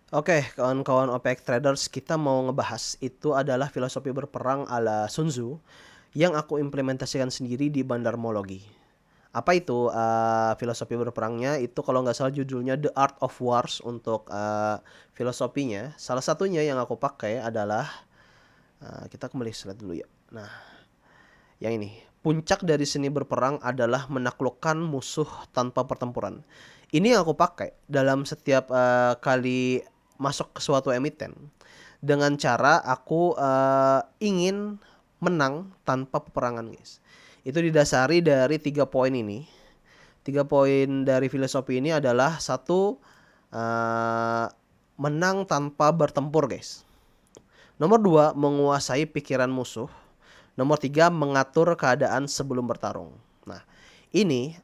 Oke, kawan-kawan OPX traders, kita mau ngebahas itu adalah filosofi berperang ala Sun Tzu yang aku implementasikan sendiri di Bandarmologi. Apa itu filosofi berperangnya? Itu kalau nggak salah judulnya The Art of Wars untuk filosofinya. Salah satunya yang aku pakai adalah kita kembali slide dulu ya. Nah, yang ini. Puncak dari seni berperang adalah menaklukkan musuh tanpa pertempuran. Ini yang aku pakai dalam setiap kali masuk ke suatu emiten. Dengan cara aku ingin menang tanpa peperangan, guys. Itu didasari dari 3 poin ini. 3 poin dari filosofi ini adalah satu, uh, menang tanpa bertempur, guys. Nomor 2, menguasai pikiran musuh. Nomor 3, mengatur keadaan sebelum bertarung. Nah, ini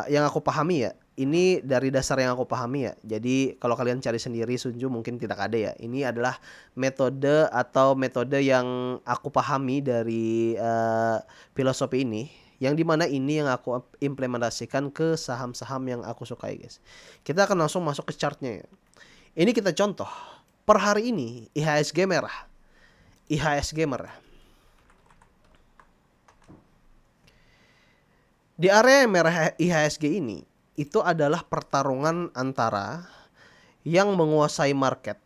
yang aku pahami ya. Ini dari dasar yang aku pahami ya. Jadi kalau kalian cari sendiri Sunju mungkin tidak ada ya. Ini adalah metode yang aku pahami dari filosofi ini. Yang dimana ini yang aku implementasikan ke saham-saham yang aku sukai, guys. Kita akan langsung masuk ke chartnya ya. Ini kita contoh. Per hari ini IHSG merah. IHSG merah. Di area yang merah IHSG ini, itu adalah pertarungan antara yang menguasai market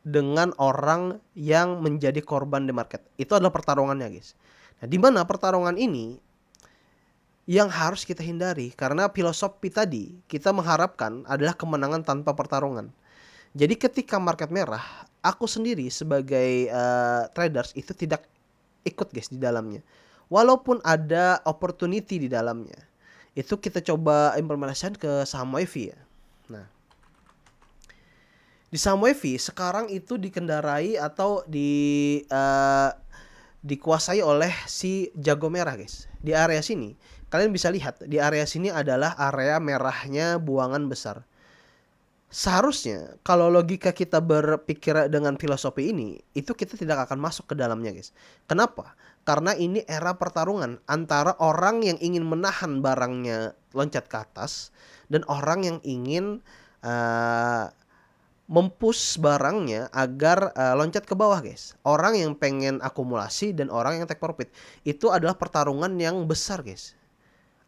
dengan orang yang menjadi korban di market. Itu adalah pertarungannya, guys. Nah, di mana pertarungan ini yang harus kita hindari karena filosofi tadi kita mengharapkan adalah kemenangan tanpa pertarungan. Jadi ketika market merah, aku sendiri sebagai traders itu tidak ikut, guys, di dalamnya. Walaupun ada opportunity di dalamnya. Itu kita coba implementasikan ke saham WiFi ya. Nah, di saham WiFi sekarang itu dikendarai atau dikuasai oleh si jago merah, guys. Di area sini, kalian bisa lihat di area sini adalah area merahnya buangan besar. Seharusnya kalau logika kita berpikir dengan filosofi ini, itu kita tidak akan masuk ke dalamnya, guys. Kenapa? Karena ini era pertarungan antara orang yang ingin menahan barangnya loncat ke atas dan orang yang ingin uh, mempush barangnya agar loncat ke bawah, guys. Orang yang pengen akumulasi dan orang yang take profit. Itu adalah pertarungan yang besar, guys.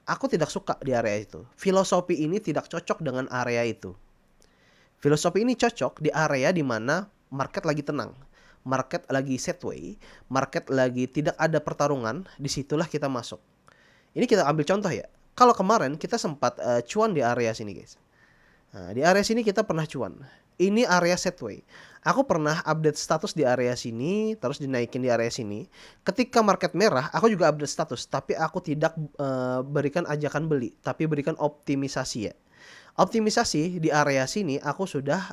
Aku tidak suka di area itu. Filosofi ini tidak cocok dengan area itu. Filosofi ini cocok di area di mana market lagi tenang, market lagi setway, market lagi tidak ada pertarungan, disitulah kita masuk. Ini kita ambil contoh ya. Kalau kemarin kita sempat cuan di area sini, guys. Nah, di area sini kita pernah cuan. Ini area setway. Aku pernah update status di area sini, terus dinaikin di area sini. Ketika market merah, aku juga update status, tapi aku tidak berikan ajakan beli, tapi berikan optimisasi ya. Optimisasi di area sini aku sudah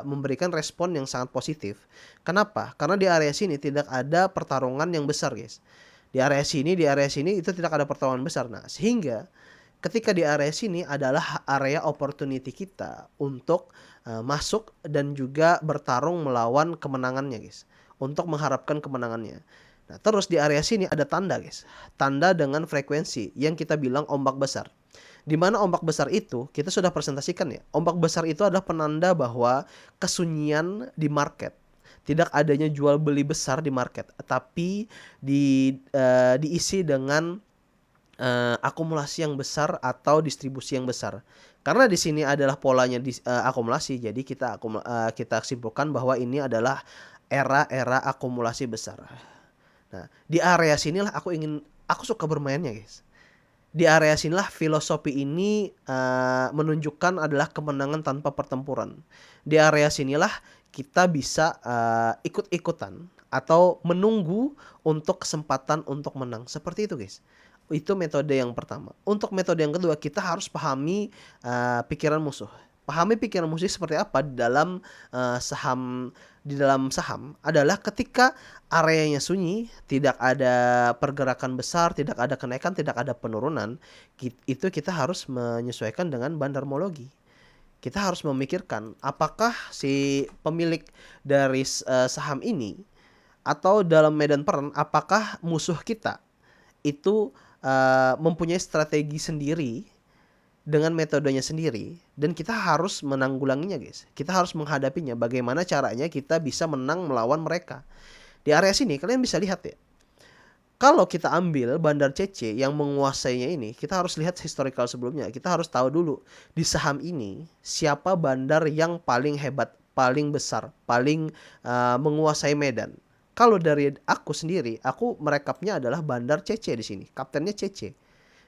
memberikan respon yang sangat positif. Kenapa? Karena di area sini tidak ada pertarungan yang besar, guys. Di area sini itu tidak ada pertarungan besar. Nah, sehingga ketika di area sini adalah area opportunity kita untuk masuk dan juga bertarung melawan kemenangannya, guys. Untuk mengharapkan kemenangannya. Nah, terus di area sini ada tanda, guys. Tanda dengan frekuensi yang kita bilang ombak besar. Di mana ombak besar itu kita sudah presentasikan ya. Ombak besar itu adalah penanda bahwa kesunyian di market. Tidak adanya jual beli besar di market, tapi diisi dengan akumulasi yang besar atau distribusi yang besar. Karena di sini adalah polanya akumulasi, jadi kita simpulkan bahwa ini adalah era-era akumulasi besar. Nah, di area sinilah aku suka bermainnya, guys. Di area sinilah filosofi ini menunjukkan adalah kemenangan tanpa pertempuran. Di area sinilah kita bisa ikut-ikutan atau menunggu untuk kesempatan untuk menang. Seperti itu, guys. Itu metode yang pertama. Untuk metode yang kedua, kita harus pahami pikiran musuh. Pahami pikiran musuh seperti apa di dalam saham adalah ketika areanya sunyi, tidak ada pergerakan besar, tidak ada kenaikan, tidak ada penurunan, itu kita harus menyesuaikan dengan bandarmologi. Kita harus memikirkan apakah si pemilik dari saham ini atau dalam medan perang apakah musuh kita itu mempunyai strategi sendiri dengan metodenya sendiri dan kita harus menanggulanginya guys. Kita harus menghadapinya. Bagaimana caranya kita bisa menang melawan mereka. Di area sini kalian bisa lihat ya. Kalau kita ambil Bandar CC yang menguasainya ini, kita harus lihat historical sebelumnya. Kita harus tahu dulu di saham ini siapa bandar yang paling hebat, paling besar, paling menguasai medan. Kalau dari aku sendiri, aku merekapnya adalah Bandar CC di sini. Kaptennya CC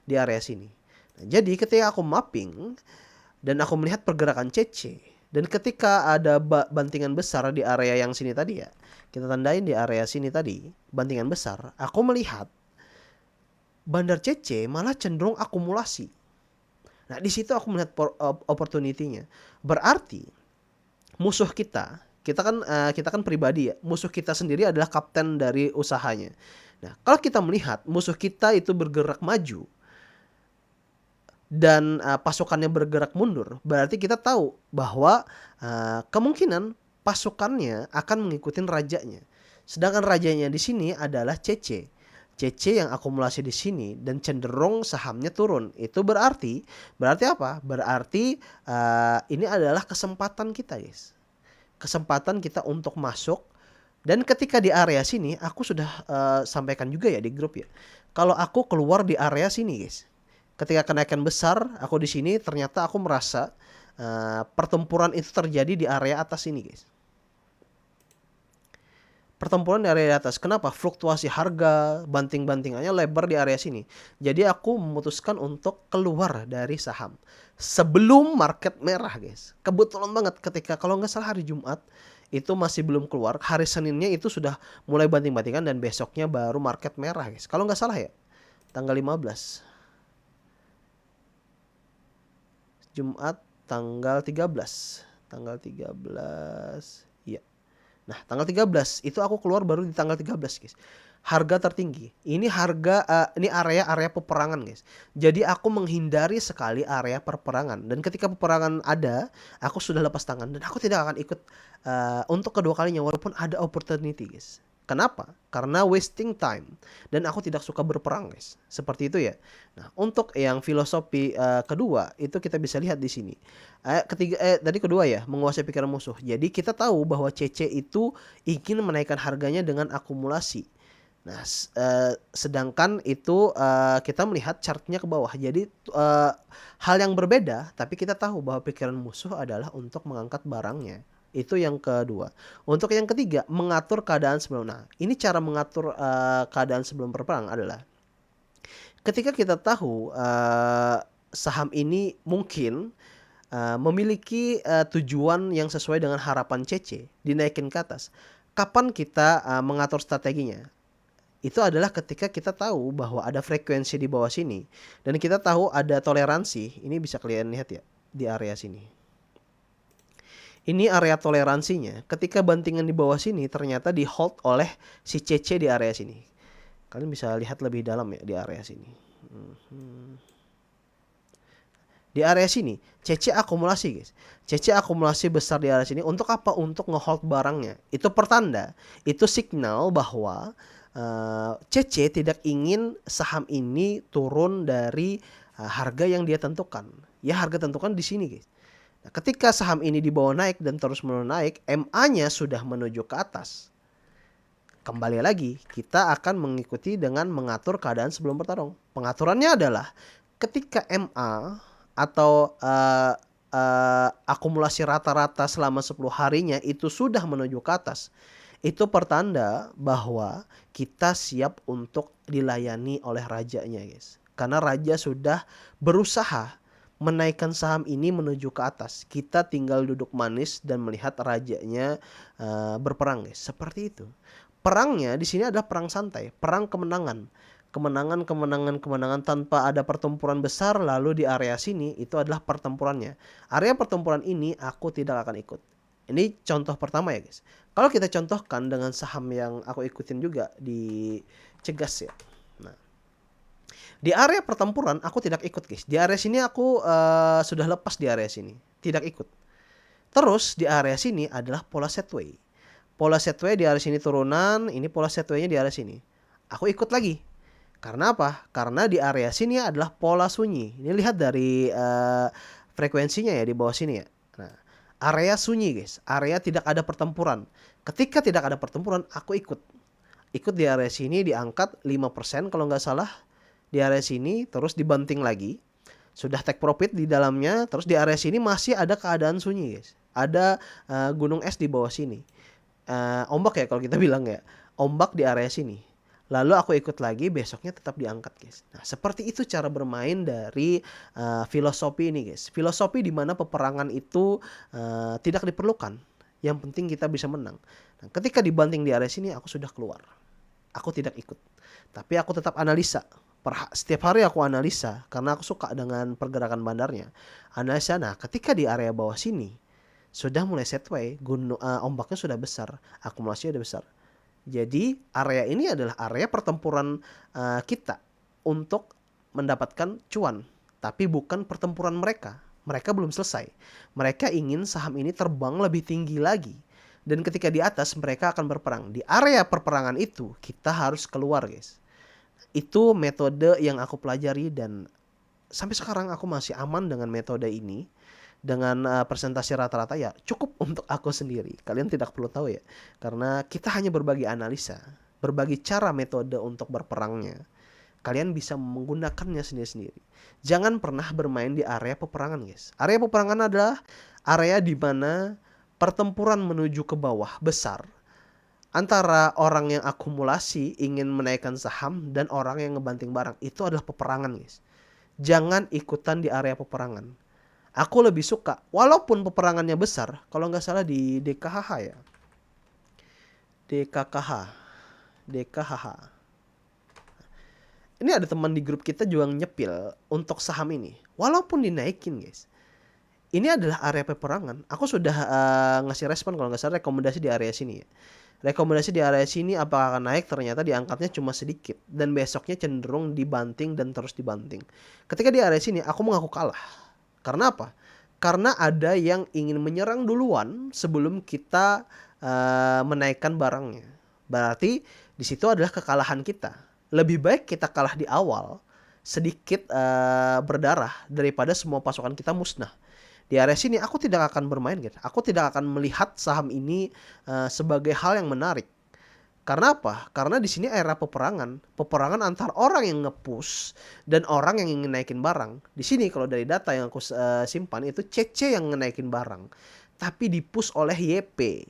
di area sini. Nah, jadi ketika aku mapping dan aku melihat pergerakan CC dan ketika ada bantingan besar di area yang sini tadi ya, kita tandain di area sini tadi, bantingan besar, aku melihat Bandar CC malah cenderung akumulasi. Nah, di situ aku melihat opportunity-nya. Berarti musuh kita kan pribadi ya, musuh kita sendiri adalah kapten dari usahanya. Nah, kalau kita melihat musuh kita itu bergerak maju dan pasukannya bergerak mundur, berarti kita tahu bahwa kemungkinan pasukannya akan mengikuti rajanya. Sedangkan rajanya di sini adalah CC. CC yang akumulasi di sini dan cenderung sahamnya turun. Itu berarti apa? Berarti ini adalah kesempatan kita, guys. Kesempatan kita untuk masuk. Dan ketika di area sini aku sudah sampaikan juga ya di grup ya. Kalau aku keluar di area sini, guys. Ketika kenaikan besar, aku di sini ternyata aku merasa pertempuran itu terjadi di area atas ini, guys. Pertempuran di area atas. Kenapa? Fluktuasi harga, banting-bantingannya lebar di area sini. Jadi aku memutuskan untuk keluar dari saham sebelum market merah, guys. Kebetulan banget ketika kalau nggak salah hari Jumat itu masih belum keluar. Hari Seninnya itu sudah mulai banting-bantingan dan besoknya baru market merah, guys. Kalau nggak salah ya, tanggal 15. Jumat tanggal 13. Tanggal 13. Iya. Nah, tanggal 13 itu aku keluar baru di tanggal 13, guys. Harga tertinggi. Ini ini area peperangan, guys. Jadi aku menghindari sekali area peperangan dan ketika peperangan ada, aku sudah lepas tangan dan aku tidak akan ikut untuk kedua kalinya walaupun ada opportunity, guys. Kenapa? Karena wasting time dan aku tidak suka berperang, guys. Seperti itu ya. Nah, untuk yang filosofi kedua itu kita bisa lihat di sini. Tadi kedua ya, menguasai pikiran musuh. Jadi kita tahu bahwa CC itu ingin menaikkan harganya dengan akumulasi. Nah, sedangkan itu kita melihat chartnya ke bawah. Jadi hal yang berbeda, tapi kita tahu bahwa pikiran musuh adalah untuk mengangkat barangnya. Itu yang kedua. Untuk yang ketiga, mengatur keadaan sebelum. Nah, ini cara mengatur keadaan sebelum berperang adalah ketika kita tahu saham ini mungkin memiliki tujuan yang sesuai dengan harapan CC, dinaikin ke atas. Kapan kita mengatur strateginya? Itu adalah ketika kita tahu bahwa ada frekuensi di bawah sini dan kita tahu ada toleransi. Ini bisa kalian lihat ya di area sini. Ini area toleransinya. Ketika bantingan di bawah sini ternyata di hold oleh si CC di area sini. Kalian bisa lihat lebih dalam ya di area sini. Di area sini CC akumulasi, guys. CC akumulasi besar di area sini untuk apa? Untuk ngehold barangnya. Itu pertanda, itu signal bahwa CC tidak ingin saham ini turun dari harga yang dia tentukan. Ya, harga tentukan di sini, guys. Nah, ketika saham ini dibawa naik dan terus naik, MA-nya sudah menuju ke atas. Kembali lagi, kita akan mengikuti dengan mengatur keadaan sebelum bertarung. Pengaturannya adalah ketika MA atau akumulasi rata-rata selama 10 harinya itu sudah menuju ke atas. Itu pertanda bahwa kita siap untuk dilayani oleh rajanya, guys. Karena raja sudah berusaha menaikkan saham ini menuju ke atas. Kita tinggal duduk manis dan melihat rajanya berperang, guys. Seperti itu. Perangnya di sini adalah perang santai, perang kemenangan. Kemenangan tanpa ada pertempuran besar. Lalu di area sini itu adalah pertempurannya. Area pertempuran ini aku tidak akan ikut. Ini contoh pertama ya, guys. Kalau kita contohkan dengan saham yang aku ikutin juga di Cegas ya. Nah, di area pertempuran aku tidak ikut, guys. Di area sini aku sudah lepas di area sini, tidak ikut. Terus di area sini adalah pola setway. Pola setway di area sini turunan, ini pola setway-nya di area sini. Aku ikut lagi. Karena apa? Karena di area sini adalah pola sunyi. Ini lihat dari frekuensinya ya di bawah sini ya. Nah, area sunyi guys, area tidak ada pertempuran. Ketika tidak ada pertempuran, aku ikut. Ikut di area sini diangkat 5% kalau nggak salah. Di area sini terus dibanting lagi. Sudah take profit di dalamnya, terus di area sini masih ada keadaan sunyi guys. Ada gunung es di bawah sini. Ombak ya kalau kita bilang ya. Ombak di area sini. Lalu aku ikut lagi, besoknya tetap diangkat guys. Nah seperti itu cara bermain dari filosofi ini guys. Filosofi di mana peperangan itu tidak diperlukan. Yang penting kita bisa menang. Nah, ketika dibanting di area sini aku sudah keluar. Aku tidak ikut. Tapi aku tetap analisa. Setiap hari aku analisa karena aku suka dengan pergerakan bandarnya. Analisa, nah ketika di area bawah sini sudah mulai setway, ombaknya sudah besar, akumulasinya sudah besar. Jadi area ini adalah area pertempuran kita untuk mendapatkan cuan, tapi bukan pertempuran mereka. Mereka belum selesai. Mereka ingin saham ini terbang lebih tinggi lagi. Dan ketika di atas mereka akan berperang. Di area perperangan itu kita harus keluar guys. Itu metode yang aku pelajari dan sampai sekarang aku masih aman dengan metode ini. Dengan presentasi rata-rata ya cukup untuk aku sendiri. Kalian tidak perlu tahu ya. Karena kita hanya berbagi analisa, berbagi cara metode untuk berperangnya. Kalian bisa menggunakannya sendiri-sendiri. Jangan pernah bermain di area peperangan guys. Area peperangan adalah area di mana pertempuran menuju ke bawah besar. Antara orang yang akumulasi ingin menaikkan saham dan orang yang ngebanting barang. Itu adalah peperangan guys. Jangan ikutan di area peperangan. Aku lebih suka, walaupun peperangannya besar, kalau nggak salah di DKHH ya. DKHH. Ini ada teman di grup kita juga nyepil untuk saham ini. Walaupun dinaikin guys. Ini adalah area peperangan. Aku sudah ngasih respon kalau nggak salah rekomendasi di area sini ya. Rekomendasi di area sini apakah akan naik, ternyata diangkatnya cuma sedikit. Dan besoknya cenderung dibanting dan terus dibanting. Ketika di area sini aku mengaku kalah. Karena apa? Karena ada yang ingin menyerang duluan sebelum kita menaikkan barangnya. Berarti di situ adalah kekalahan kita. Lebih baik kita kalah di awal, sedikit berdarah daripada semua pasukan kita musnah. Di area sini aku tidak akan bermain gitu. Aku tidak akan melihat saham ini sebagai hal yang menarik. Karena apa? Karena di sini era peperangan. Peperangan antar orang yang nge-push dan orang yang ingin naikin barang. Di sini kalau dari data yang aku simpan itu CC yang ngenaikin barang. Tapi di-push oleh YP.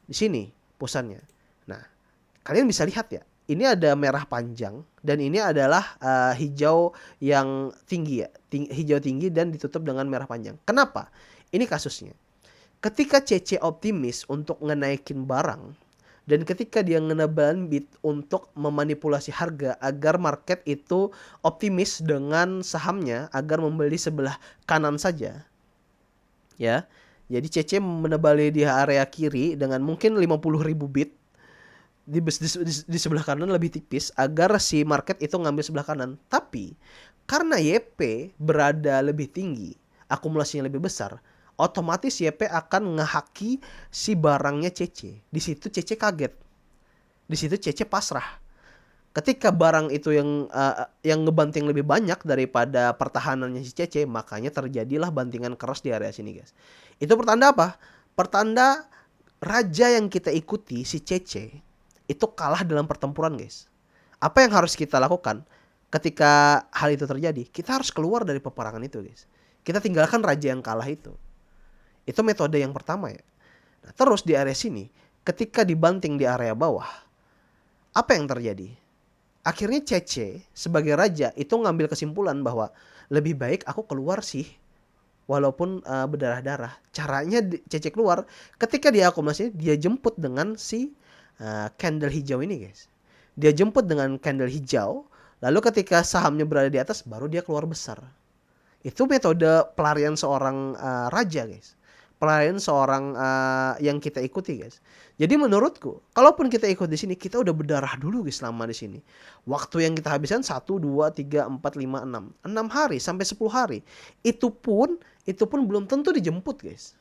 Di sini pusannya. Nah, kalian bisa lihat ya. Ini ada merah panjang dan ini adalah hijau yang tinggi ya. Hijau tinggi dan ditutup dengan merah panjang. Kenapa? Ini kasusnya. Ketika CC optimis untuk ngenaikin barang, dan ketika dia ngenebalan bid untuk memanipulasi harga agar market itu optimis dengan sahamnya agar membeli sebelah kanan saja. Ya. Jadi CC menebali di area kiri dengan mungkin 50.000 bit. Di sebelah kanan lebih tipis agar si market itu ngambil sebelah kanan. Tapi karena YP berada lebih tinggi, akumulasinya lebih besar, otomatis YP akan ngehaki si barangnya CC. Di situ CC kaget. Di situ CC pasrah. Ketika barang itu yang ngebanting lebih banyak daripada pertahanannya si CC, makanya terjadilah bantingan keras di area sini, guys. Itu pertanda apa? Pertanda raja yang kita ikuti si CC itu kalah dalam pertempuran, guys. Apa yang harus kita lakukan ketika hal itu terjadi? Kita harus keluar dari peperangan itu, guys. Kita tinggalkan raja yang kalah itu. Itu metode yang pertama ya. Nah, terus di area sini, ketika dibanting di area bawah, apa yang terjadi? Akhirnya CC sebagai raja itu ngambil kesimpulan bahwa lebih baik aku keluar sih, walaupun berdarah-darah. Caranya CC keluar, ketika dia akumulasi, dia jemput dengan si candle hijau ini, guys. Dia jemput dengan candle hijau, lalu ketika sahamnya berada di atas, baru dia keluar besar. Itu metode pelarian seorang raja, guys. Pelarian seorang yang kita ikuti, guys. Jadi menurutku, kalaupun kita ikut di sini, kita udah berdarah dulu, guys, selama di sini. Waktu yang kita habiskan 1, 2, 3, 4, 5, 6. 6 hari sampai 10 hari. Itu pun belum tentu dijemput, guys.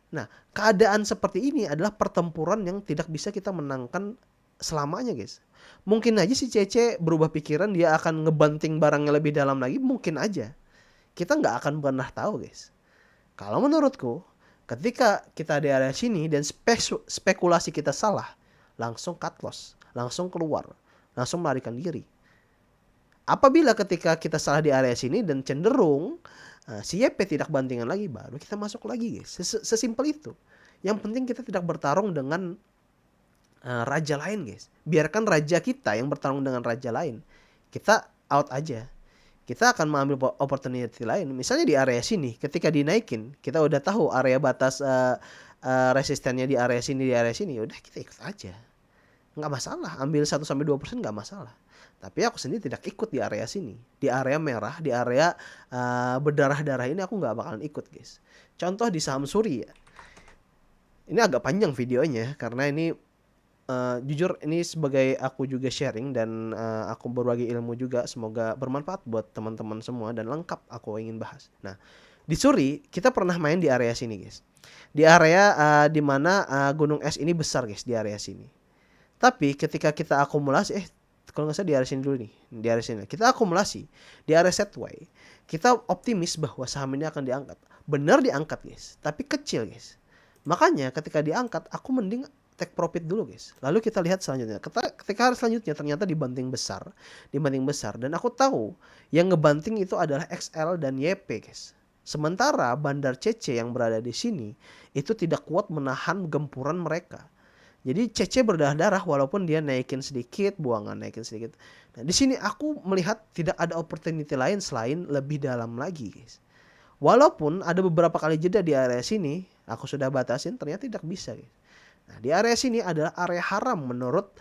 Nah, keadaan seperti ini adalah pertempuran yang tidak bisa kita menangkan selamanya guys. Mungkin aja si CC berubah pikiran, dia akan ngebanting barangnya lebih dalam lagi, mungkin aja. Kita nggak akan pernah tahu guys. Kalau menurutku, ketika kita di area sini dan spekulasi kita salah, langsung cut loss, langsung keluar, langsung melarikan diri. Apabila ketika kita salah di area sini dan cenderung si YP tidak bantingan lagi, baru kita masuk lagi guys. Sesimpel itu. Yang penting kita tidak bertarung dengan raja lain guys. Biarkan raja kita yang bertarung dengan raja lain. Kita out aja. Kita akan mengambil opportunity lain. Misalnya di area sini, ketika dinaikin, kita udah tahu area batas resistennya di area sini, udah kita ikut aja. Nggak masalah, ambil 1-2% nggak masalah. Tapi aku sendiri tidak ikut di area sini. Di area merah, di area berdarah-darah ini aku nggak bakalan ikut guys. Contoh di saham Suri ya. Ini agak panjang videonya karena ini jujur ini sebagai aku juga sharing dan aku berbagi ilmu juga, semoga bermanfaat buat teman-teman semua dan lengkap aku ingin bahas. Nah, di Suri kita pernah main di area sini guys. Di area di mana gunung es ini besar guys, di area sini. Tapi ketika kita akumulasi kalau nggak salah di area sini dulu nih, di area sini kita akumulasi di area setway, kita optimis bahwa saham ini akan diangkat. Benar diangkat guys, tapi kecil guys. Makanya ketika diangkat aku mending take profit dulu guys. Lalu kita lihat selanjutnya. Ketika hari selanjutnya ternyata dibanting besar, dan aku tahu yang ngebanting itu adalah XL dan YP guys. Sementara bandar CC yang berada di sini itu tidak kuat menahan gempuran mereka. Jadi CC berdarah-darah walaupun dia naikin sedikit, buangan naikin sedikit. Nah, di sini aku melihat tidak ada opportunity lain selain lebih dalam lagi guys. Walaupun ada beberapa kali jeda di area sini, aku sudah batasin, ternyata tidak bisa guys. Nah, di area sini adalah area haram menurut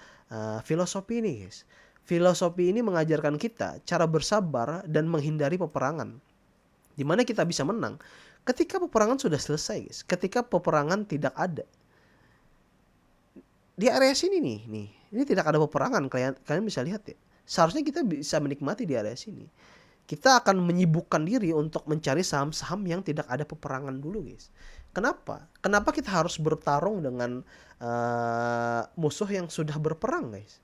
filosofi ini guys. Filosofi ini mengajarkan kita cara bersabar dan menghindari peperangan. Dimana kita bisa menang ketika peperangan sudah selesai guys. Ketika peperangan tidak ada. Di area sini nih, ini tidak ada peperangan, kalian bisa lihat ya. Seharusnya kita bisa menikmati di area sini. Kita akan menyibukkan diri untuk mencari saham-saham yang tidak ada peperangan dulu guys. Kenapa? Kenapa kita harus bertarung dengan musuh yang sudah berperang guys?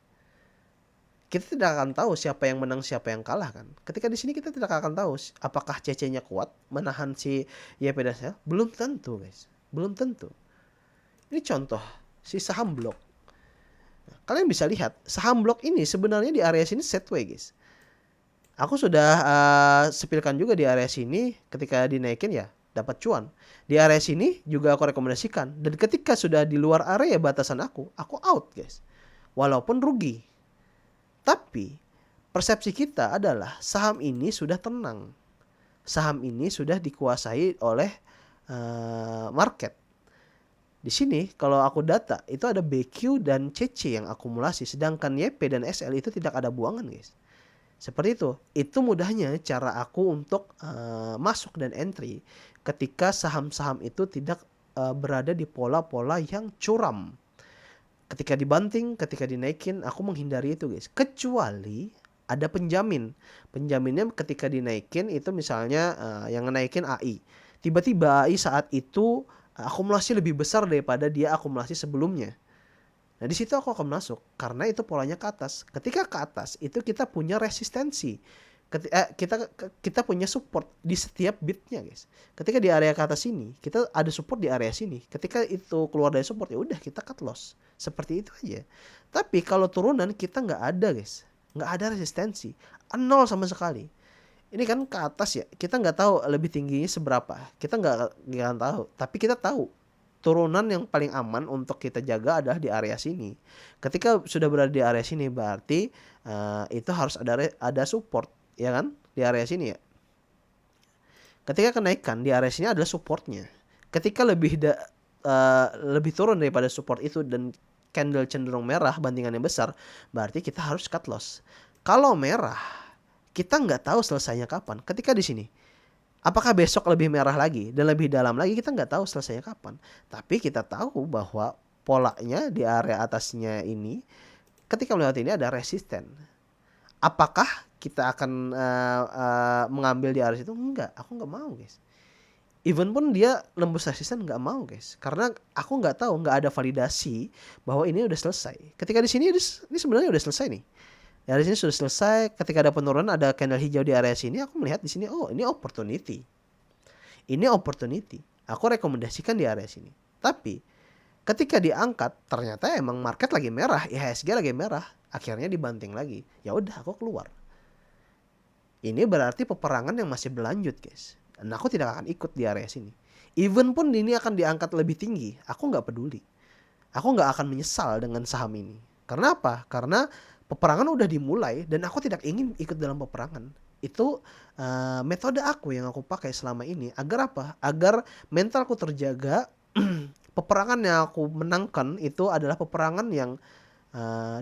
Kita tidak akan tahu siapa yang menang, siapa yang kalah kan. Ketika di sini kita tidak akan tahu apakah CC-nya kuat menahan si YP dan sel. Belum tentu guys, belum tentu. Ini contoh si saham blok. Nah, kalian bisa lihat saham blok ini sebenarnya di area sini setway guys. Aku sudah sepilkan juga di area sini, ketika dinaikin ya dapat cuan. Di area sini juga aku rekomendasikan, dan ketika sudah di luar area batasan aku out guys. Walaupun rugi. Tapi persepsi kita adalah saham ini sudah tenang. Saham ini sudah dikuasai oleh market. Di sini kalau aku data itu ada BQ dan CC yang akumulasi, sedangkan YP dan SL itu tidak ada buangan guys. Seperti itu. Itu mudahnya cara aku untuk masuk dan entry ketika saham-saham itu tidak berada di pola-pola yang curam. Ketika dibanting, ketika dinaikin, aku menghindari itu guys. Kecuali ada penjamin. Penjaminnya ketika dinaikin itu misalnya yang naikin AI. Tiba-tiba AI saat itu akumulasi lebih besar daripada dia akumulasi sebelumnya. Nah di situ aku akan masuk karena itu polanya ke atas. Ketika ke atas itu kita punya resistensi. Kita punya support di setiap bitnya guys. Ketika di area ke atas ini kita ada support di area sini. Ketika itu keluar dari support ya udah kita cut loss. Seperti itu aja. Tapi kalau turunan kita nggak ada guys, nggak ada resistensi, nol sama sekali. Ini kan ke atas ya, kita nggak tahu lebih tingginya seberapa, kita nggak tahu. Tapi kita tahu turunan yang paling aman untuk kita jaga adalah di area sini. Ketika sudah berada di area sini berarti itu harus ada support, ya kan? Di area sini ya. Ketika kenaikan di area sini adalah supportnya. Ketika lebih turun daripada support itu dan candle cenderung merah bandingannya besar, berarti kita harus cut loss. Kalau merah, kita nggak tahu selesainya kapan. Ketika di sini, apakah besok lebih merah lagi dan lebih dalam lagi, kita nggak tahu selesainya kapan. Tapi kita tahu bahwa polanya di area atasnya ini, ketika melewati ini ada resisten. Apakah kita akan mengambil di area situ? Enggak, aku nggak mau guys. Even pun dia nembus resisten nggak mau guys, karena aku nggak tahu, nggak ada validasi bahwa ini udah selesai. Ketika di sini ini sebenarnya udah selesai nih. Ya di sini sudah selesai. Ketika ada penurunan, ada candle hijau di area sini, aku melihat di sini, oh ini opportunity. Ini opportunity. Aku rekomendasikan di area sini. Tapi ketika diangkat, ternyata emang market lagi merah, IHSG lagi merah, akhirnya dibanting lagi. Ya udah, aku keluar. Ini berarti peperangan yang masih berlanjut, guys. Dan aku tidak akan ikut di area sini. Even pun ini akan diangkat lebih tinggi, aku nggak peduli. Aku nggak akan menyesal dengan saham ini. Karena apa? Karena peperangan udah dimulai dan aku tidak ingin ikut dalam peperangan. Itu metode aku yang aku pakai selama ini. Agar apa? Agar mentalku terjaga. Peperangan yang aku menangkan itu adalah peperangan yang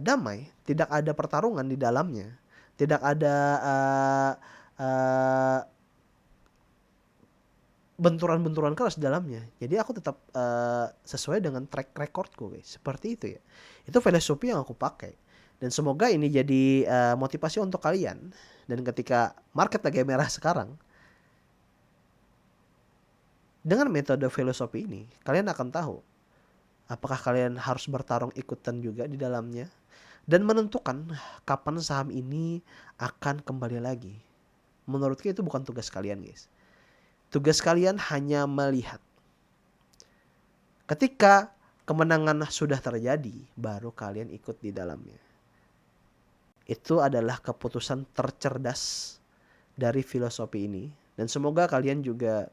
damai. Tidak ada pertarungan di dalamnya. Tidak ada uh, benturan-benturan keras di dalamnya. Jadi aku tetap sesuai dengan track recordku, guys. Seperti itu ya. Itu filosofi yang aku pakai. Dan semoga ini jadi motivasi untuk kalian. Dan ketika market lagi merah sekarang, dengan metode filosofi ini, kalian akan tahu apakah kalian harus bertarung ikutan juga di dalamnya dan menentukan kapan saham ini akan kembali lagi. Menurutku itu bukan tugas kalian, guys. Tugas kalian hanya melihat. Ketika kemenangan sudah terjadi, baru kalian ikut di dalamnya. Itu adalah keputusan tercerdas dari filosofi ini. Dan semoga kalian juga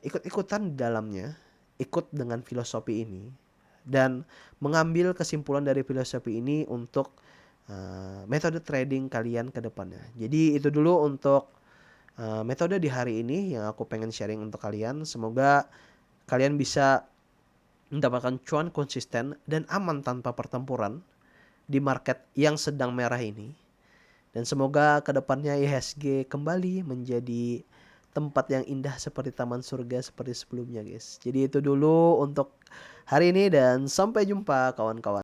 ikut-ikutan di dalamnya, ikut dengan filosofi ini. Dan mengambil kesimpulan dari filosofi ini untuk metode trading kalian ke depannya. Jadi itu dulu untuk metode di hari ini yang aku pengen sharing untuk kalian. Semoga kalian bisa mendapatkan cuan konsisten dan aman tanpa pertempuran di market yang sedang merah ini. Dan semoga kedepannya IHSG kembali menjadi tempat yang indah seperti taman surga seperti sebelumnya, guys. Jadi itu dulu untuk hari ini dan sampai jumpa kawan-kawan.